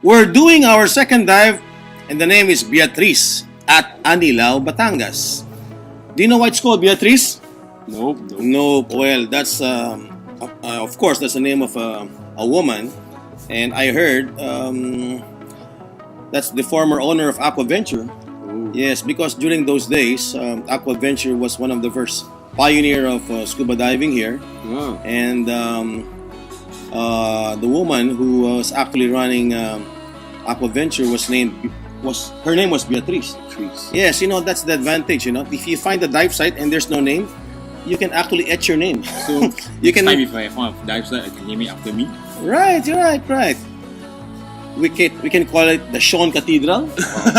We're doing our second dive, and the name is Beatriz at Anilao, Batangas. Do you know why it's called Beatriz? Nope. Nope. Well, that's of course that's the name of a woman, and I heard that's the former owner of Aquaventure. Ooh. Yes, because during those days, Aquaventure was one of the first pioneer of scuba diving here, Wow. and the woman who was actually running Aquaventure her name was Beatriz. Trees. Yes, that's the advantage. If you find a dive site and there's no name, you can actually etch your name. So you can. time if I found a dive site, I can name it after me. Right. We can call it the Sean Cathedral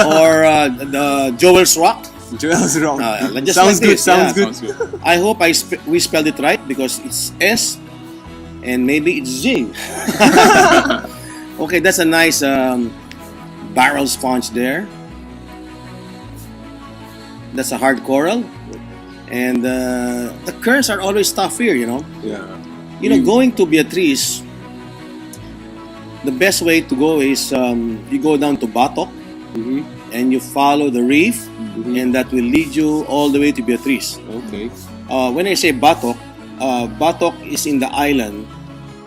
or the Joel's Rock. Joel's wrong. Just Sounds like good. this, Sounds yeah. good. I hope we spelled it right because it's S and maybe it's Z. Okay, that's a nice barrel sponge there. That's a hard coral, and the currents are always tough here. Yeah. Going to Beatriz, the best way to go is you go down to Batok Mm-hmm. and you follow the reef, and that will lead you all the way to Beatriz. Okay. When I say Batok, Batok is in the island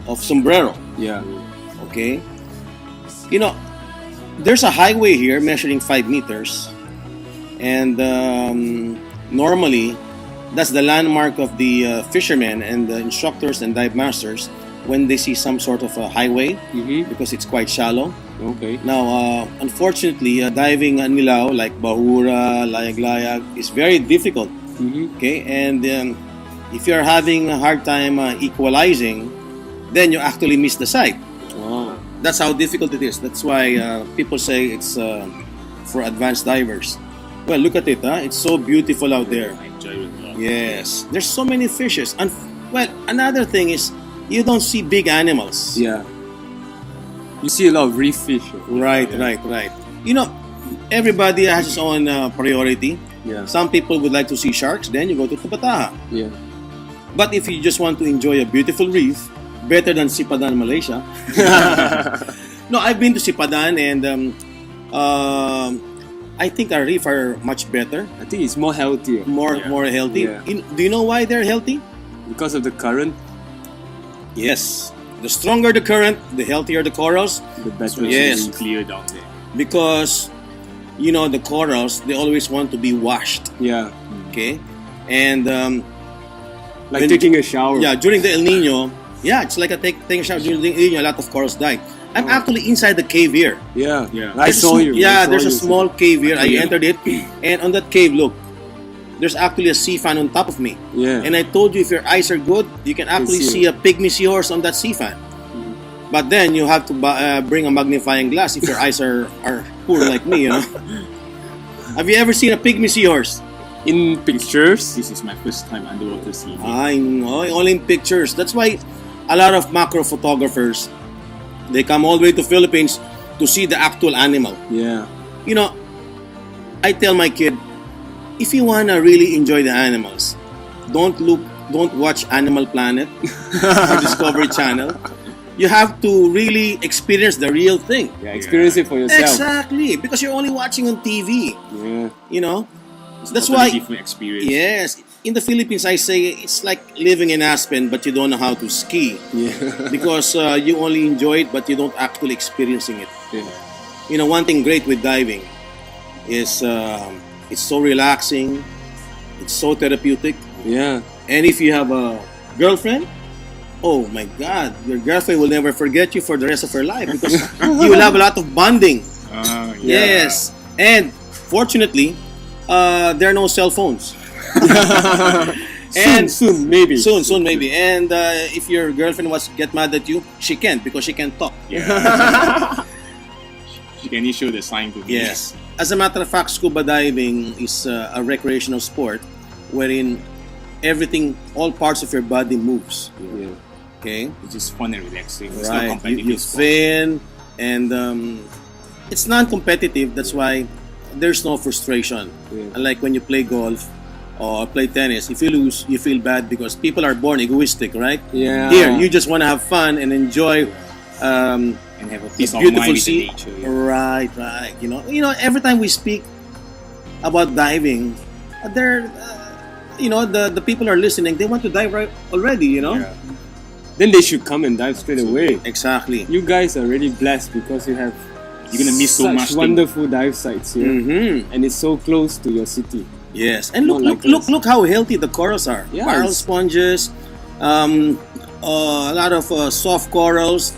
of Sombrero. Yeah. Okay, there's a highway here measuring 5 meters, and normally that's the landmark of the fishermen and the instructors and dive masters when they see some sort of a highway Mm-hmm. because it's quite shallow. Okay. Now, unfortunately, diving Anilao like Bahura, Layag-Layag is very difficult. Mm-hmm. Okay, and if you're having a hard time equalizing, then you actually miss the sight. Wow. That's how difficult it is. That's why people say it's for advanced divers. Well, look at it, huh? It's so beautiful out there. I enjoy it a lot. Yes, there's so many fishes. And well, another thing is you don't see big animals. Yeah. You see a lot of reef fish. Right. Everybody has his own priority. Yeah. Some people would like to see sharks, then you go to Tupataha. Yeah. But if you just want to enjoy a beautiful reef, better than Sipadan, Malaysia. No, I've been to Sipadan, and I think our reef are much better, I think it's more healthier. more healthy. Yeah. Do you know why they're healthy? Because of the current, Yes. The stronger the current, the healthier the corals. the better Yes. it's clear down there. Because, the corals, they always want to be washed. Yeah. Okay? And, Like When- taking a shower. yeah, during the El Nino, it's like taking a shower. During the El Nino, a lot of corals died. I'm actually inside the cave here. Yeah. Yeah. There's I saw a you. Yeah, I saw there's a you. small cave here. I Yeah. entered it, and on that cave, look, there's actually a sea fan on top of me. Yeah. And I told you, if your eyes are good, you can actually see see a pygmy seahorse on that sea fan. But then you have to bring a magnifying glass if your eyes are poor like me. Have you ever seen a pygmy seahorse? In pictures. This is my first time underwater seeing it. I know, only in pictures. That's why a lot of macro photographers, they come all the way to Philippines to see the actual animal. Yeah. I tell my kid, if you wanna really enjoy the animals, don't watch Animal Planet or Discovery Channel. You have to really experience the real thing. Yeah. Experience it for yourself. Exactly, because you're only watching on TV. Yeah. That's Totally why. different experience. Yes, in the Philippines, I say it's like living in Aspen, but you don't know how to ski Yeah. because you only enjoy it, but you don't actually experiencing it. Yeah. One thing great with diving is it's so relaxing, it's so therapeutic, Yeah. and if you have a girlfriend, oh my God, your girlfriend will never forget you for the rest of her life because you will have a lot of bonding. Yeah. Yes, and fortunately, there are no cell phones. And soon maybe. soon maybe. And if your girlfriend wants to get mad at you, she can't because she can't talk. Yeah. She can issue the sign to me. Yes. As a matter of fact, scuba diving is a recreational sport wherein everything, all parts of your body moves. Yeah. Okay? It's just fun and relaxing. It's not Right. competitive. You sport. fin, and it's non-competitive. That's why there's no frustration. Yeah. Unlike when you play golf or play tennis, if you lose, you feel bad because people are born egoistic, right? Yeah. Here, you just want to have fun and enjoy And have a peace of beautiful mind with sea. the nature. Yeah. Right. Every time we speak about diving, the people are listening. They want to dive right already. Yeah. Then they should come and dive straight away. Exactly. You guys are really blessed because you have You're gonna miss so such much thing. wonderful dive sites here, Mm-hmm. and it's so close to your city. Yes, and Not look, like us. look how healthy the corals are. Yeah, Coral it's- sponges, a lot of soft corals,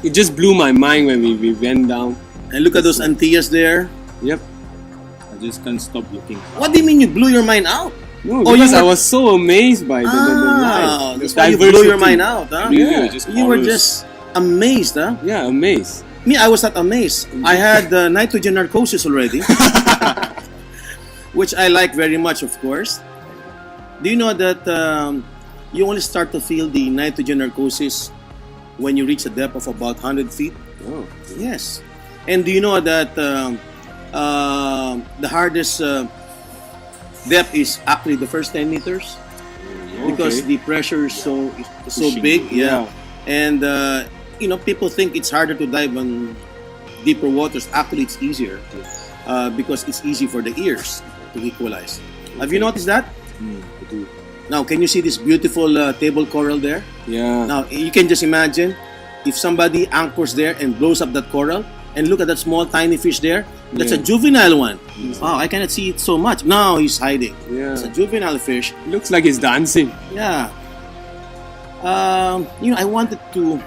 It just blew my mind when we went down. and look at those Antillas there. Yep. I just can't stop looking. What do you mean you blew your mind out? No, Oh, because you I were- was so amazed by the Ah, life, that's the why you blew your diversity. mind out, huh? Yeah, Yeah. just You were corals. just amazed, huh? Yeah, amazed. Me, I was not amazed. I had nitrogen narcosis already, which I like very much, of course. Do you know that you only start to feel the nitrogen narcosis when you reach a depth of about 100 feet? Oh. Yes. And do you know that the hardest depth is actually the first 10 meters? Because Okay. the pressure is so Pushing. big. Yeah. Yeah. And people think it's harder to dive on deeper waters. Actually, it's easier because it's easy for the ears to equalize. Have you noticed that? I do. Now, can you see this beautiful table coral there? Yeah. Now, you can just imagine if somebody anchors there and blows up that coral, and look at that small tiny fish there. That's a Yeah. juvenile one. Wow, I cannot see it so much. Now he's hiding. Yeah. It's a juvenile fish. Looks like it's dancing. Yeah. I wanted to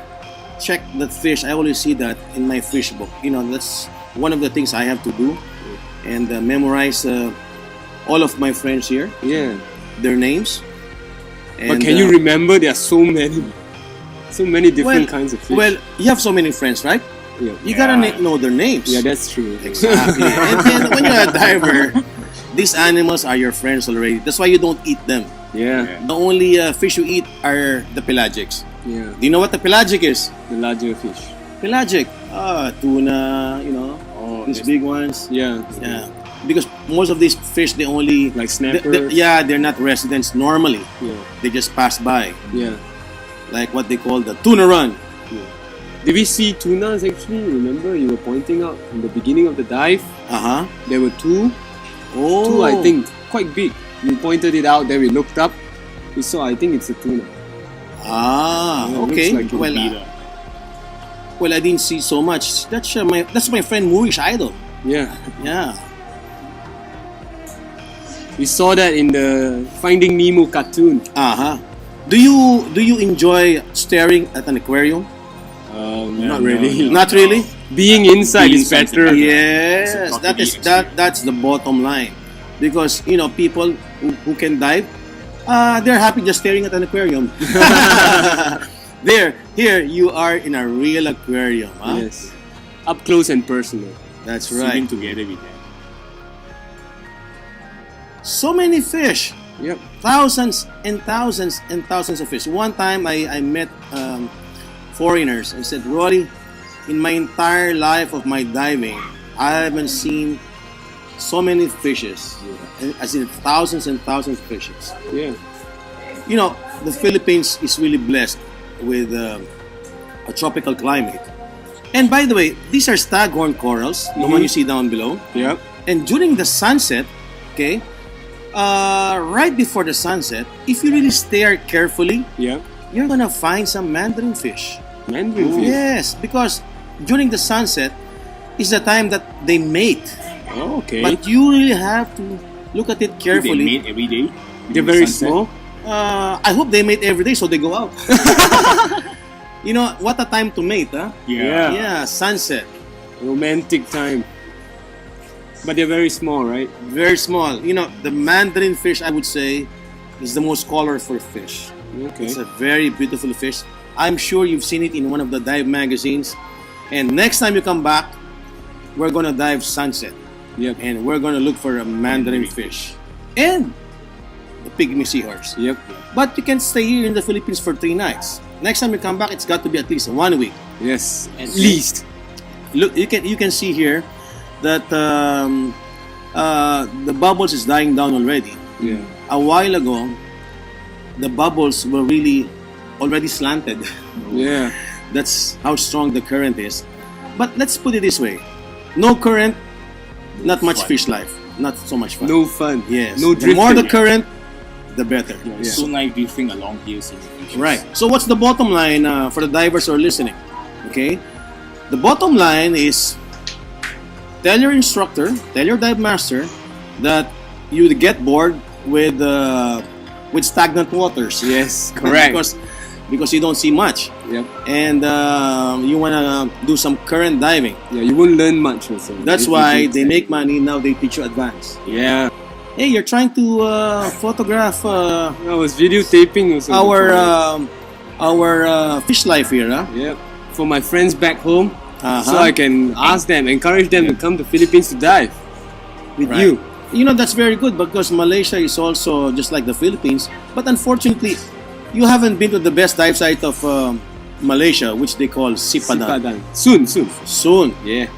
check that fish. I always see that in my fish book. That's one of the things I have to do, and memorize all of my friends here, Yeah. their names. But can you remember there are so many different kinds of fish? Well, you have so many friends, right? yeah. You gotta know their names. Yeah, that's true. Exactly. And then when you're a diver, these animals are your friends already. That's why you don't eat them. Yeah. The only fish you eat are the pelagics. Yeah. Do you know what the pelagic is? The larger fish. Pelagic. Tuna, Oh, these that's- big ones. Yeah. Yeah. Because most of these fish, they only... Like snappers. they're not residents normally. Yeah. They just pass by. Yeah. Like what they call the tuna run. Did we see tunas actually? Remember you were pointing out in the beginning of the dive? Uh-huh. There were two, Oh. I think, quite big. You pointed it out, then we looked up. We saw, I think it's a tuna. Ah, Yeah, it okay. looks like a Well, Bida. I didn't see so much. That's my friend Moorish Idol. Yeah. Yeah. We saw that in the Finding Nemo cartoon. Uh-huh. Do you enjoy staring at an aquarium? Not really. Not really? Being inside Being is inside better. is Yes, It's a that is totally that's the bottom line. Because people who can dive, they're happy just staring at an aquarium. Here you are in a real aquarium, huh? Yes. Up close and personal. That's Swimming right. together with them. So many fish, Yep. thousands and thousands and thousands of fish. One time I met foreigners and said, Rolly, in my entire life of my diving, I haven't seen so many fishes. As in thousands and thousands of fishes. Yeah. The Philippines is really blessed with a tropical climate. And by the way, these are staghorn corals, the one you see down below. Yep. And during the sunset, okay, right before the sunset, if you really stare carefully, Yep. you're gonna find some mandarin fish. Mandarin fish. Yes, because during the sunset is the time that they mate. Oh, okay. But you really have to look at it Do they carefully. mate every day? They're In the very sunset? small. I hope they mate every day so they go out. What a time to mate, huh? Yeah. Yeah, sunset. Romantic time. But they're very small, right? Very small. The mandarin fish, I would say, is the most colorful fish. Okay. It's a very beautiful fish. I'm sure you've seen it in one of the dive magazines. And next time you come back, we're gonna dive sunset. Yep. And we're gonna look for a mandarin fish. And the pygmy seahorse. Yep. But you can stay here in the Philippines for 3 nights. Next time you come back, it's got to be at least 1 week. Yes. And At least. Look, you can see here that the bubbles is dying down already. Yeah. A while ago, the bubbles were really already slanted. Yeah. That's how strong the current is. But let's put it this way: no current, not much Fun. fish life, not so much fun. No fun. Yes. No The more the drifting. current, the better. Yeah. So like drifting along hills in the future. Right. So what's the bottom line for the divers who are listening? Okay. The bottom line is tell your instructor, tell your dive master that you get bored with stagnant waters. Yes, correct. because you don't see much, Yep. and you wanna do some current diving. Yeah, you won't learn much also. That's If you why do they that. make money now. They teach you advance. Yeah. Hey, you're trying to photograph I was videotaping also. our fish life here, huh? Yep. For my friends back home, Uh-huh. so I can ask them, encourage them to come to Philippines to dive with Right. you. You know, that's very good because Malaysia is also just like the Philippines. But unfortunately, you haven't been to the best dive site of Malaysia, which they call Sipadan. Sipadan. Soon. Soon. Yeah.